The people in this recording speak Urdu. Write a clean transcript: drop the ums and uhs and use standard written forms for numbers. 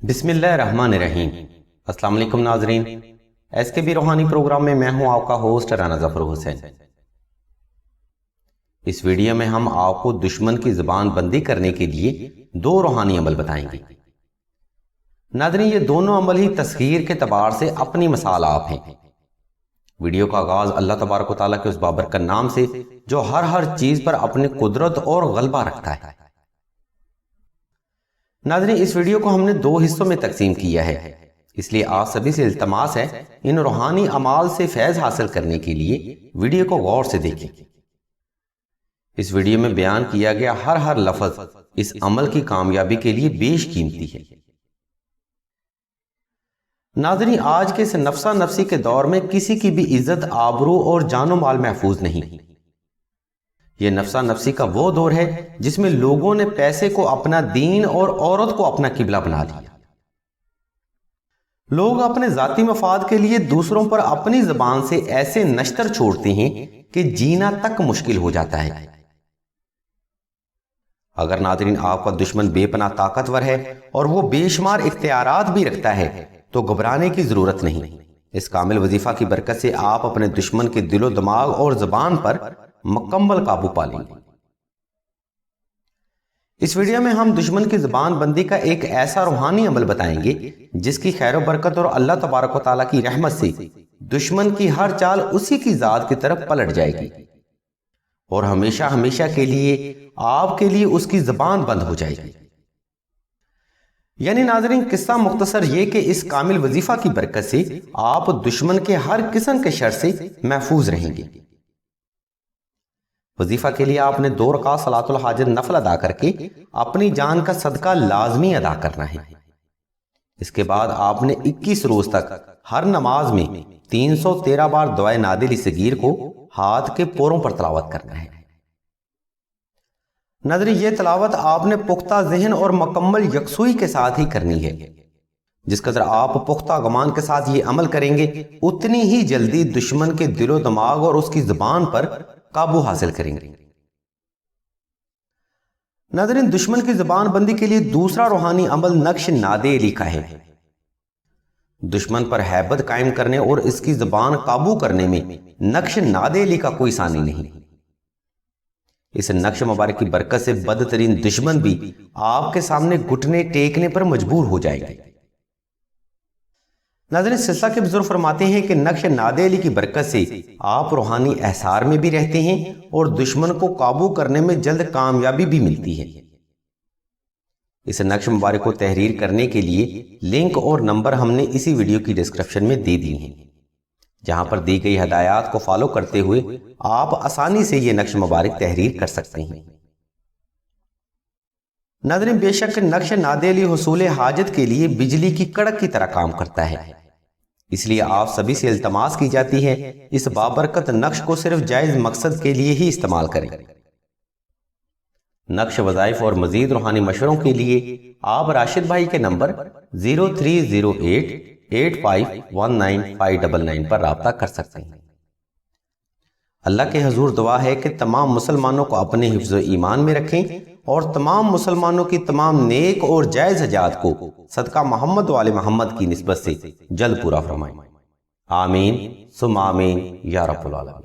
بسم اللہ الرحمن الرحیم۔ السلام علیکم ناظرین، ایس کے بی روحانی پروگرام میں ہوں آپ کا ہوسٹ رانا ظفر حسین۔ اس ویڈیو میں ہم آپ کو دشمن کی زبان بندی کرنے کے لیے دو روحانی عمل بتائیں گے۔ ناظرین، یہ دونوں عمل ہی تسخیر کے اعتبار سے اپنی مثال آپ ہیں۔ ویڈیو کا آغاز اللہ تبارک و تعالیٰ کے اس بابرکت نام سے جو ہر چیز پر اپنی قدرت اور غلبہ رکھتا ہے۔ ناظرین، اس ویڈیو کو ہم نے دو حصوں میں تقسیم کیا ہے، اس لیے آپ سبھی سے التماس ہے ان روحانی اعمال سے فیض حاصل کرنے کے لیے ویڈیو کو غور سے دیکھیں۔ اس ویڈیو میں بیان کیا گیا ہر لفظ اس عمل کی کامیابی کے لیے بیش قیمتی ہے۔ ناظرین، آج کے اس نفسا نفسی کے دور میں کسی کی بھی عزت، آبرو اور جان و مال محفوظ نہیں۔ یہ نفسا نفسی کا وہ دور ہے جس میں لوگوں نے پیسے کو اپنا دین اور عورت کو اپنا قبلہ بنا لیا۔ لوگ اپنے ذاتی مفاد کے لیے دوسروں پر اپنی زبان سے ایسے نشتر چھوڑتے ہیں کہ جینا تک مشکل ہو جاتا ہے۔ اگر ناظرین آپ کا دشمن بے پناہ طاقتور ہے اور وہ بے شمار اختیارات بھی رکھتا ہے تو گھبرانے کی ضرورت نہیں۔ اس کامل وظیفہ کی برکت سے آپ اپنے دشمن کے دل و دماغ اور زبان پر مکمل قابو پا لیں گے۔ اس ویڈیو میں ہم دشمن کی زبان بندی کا ایک ایسا روحانی عمل بتائیں گے جس کی خیر و برکت اور اللہ تبارک و تعالیٰ کی رحمت سے دشمن کی ہر چال اسی کی ذات کی طرف پلٹ جائے گی اور ہمیشہ کے لیے آپ کے لیے اس کی زبان بند ہو جائے گی۔ یعنی ناظرین، قصہ مختصر یہ کہ اس کامل وظیفہ کی برکت سے آپ دشمن کے ہر قسم کے شر سے محفوظ رہیں گے۔ وظیفہ کے لیے آپ نے 2 رکعت صلاۃ الحاجت نفل ادا کر کے اپنی جان کا صدقہ لازمی ادا کرنا ہے۔ اس کے بعد آپ نے 21 روز تک ہر نماز میں 313 بار دعائے نادل صغیر کو ہاتھ کے پوروں پر تلاوت کرنا ہے۔ ناظرین، یہ تلاوت آپ نے پختہ ذہن اور مکمل یکسوئی کے ساتھ ہی کرنی ہے۔ جس قدر آپ پختہ گمان کے ساتھ یہ عمل کریں گے اتنی ہی جلدی دشمن کے دل و دماغ اور اس کی زبان پر قابو حاصل کریں گے۔ ناظرین، دشمن کی زبان بندی کے لیے دوسرا روحانی عمل نقش نادے علی کا ہے۔ دشمن پر ہیبت قائم کرنے اور اس کی زبان قابو کرنے میں نقش نادے علی کا کوئی ثانی نہیں۔ اس نقش مبارک کی برکت سے بدترین دشمن بھی آپ کے سامنے گھٹنے ٹیکنے پر مجبور ہو جائے گا۔ ناظرین، سلسلہ کے بزرگ فرماتے ہیں کہ نقش نادے علی کی برکت سے آپ روحانی احسار میں بھی رہتے ہیں اور دشمن کو قابو کرنے میں جلد کامیابی بھی ملتی ہے۔ اس نقش مبارک کو تحریر کرنے کے لیے لنک اور نمبر ہم نے اسی ویڈیو کی ڈسکرپشن میں دے دی ہیں، جہاں پر دی گئی ہدایات کو فالو کرتے ہوئے آپ آسانی سے یہ نقش مبارک تحریر کر سکتے ہیں۔ ناظرین، بے شک نقش نادے علی حصول حاجت کے لیے بجلی کی کڑک کی طرح کام کرتا ہے، اس لیے آپ سبھی سے التماس کی جاتی ہے اس بابرکت نقش کو صرف جائز مقصد کے لیے ہی استعمال کریں۔ نقش وظائف اور مزید روحانی مشوروں کے لیے آپ راشد بھائی کے نمبر 0308851999 پر رابطہ کر سکتے ہیں۔ اللہ کے حضور دعا ہے کہ تمام مسلمانوں کو اپنے حفظ و ایمان میں رکھیں اور تمام مسلمانوں کی تمام نیک اور جائز حاجات کو صدقہ محمد و آل محمد کی نسبت سے جلد پورا فرمائیں۔ آمین ثم آمین یا رب العالمین۔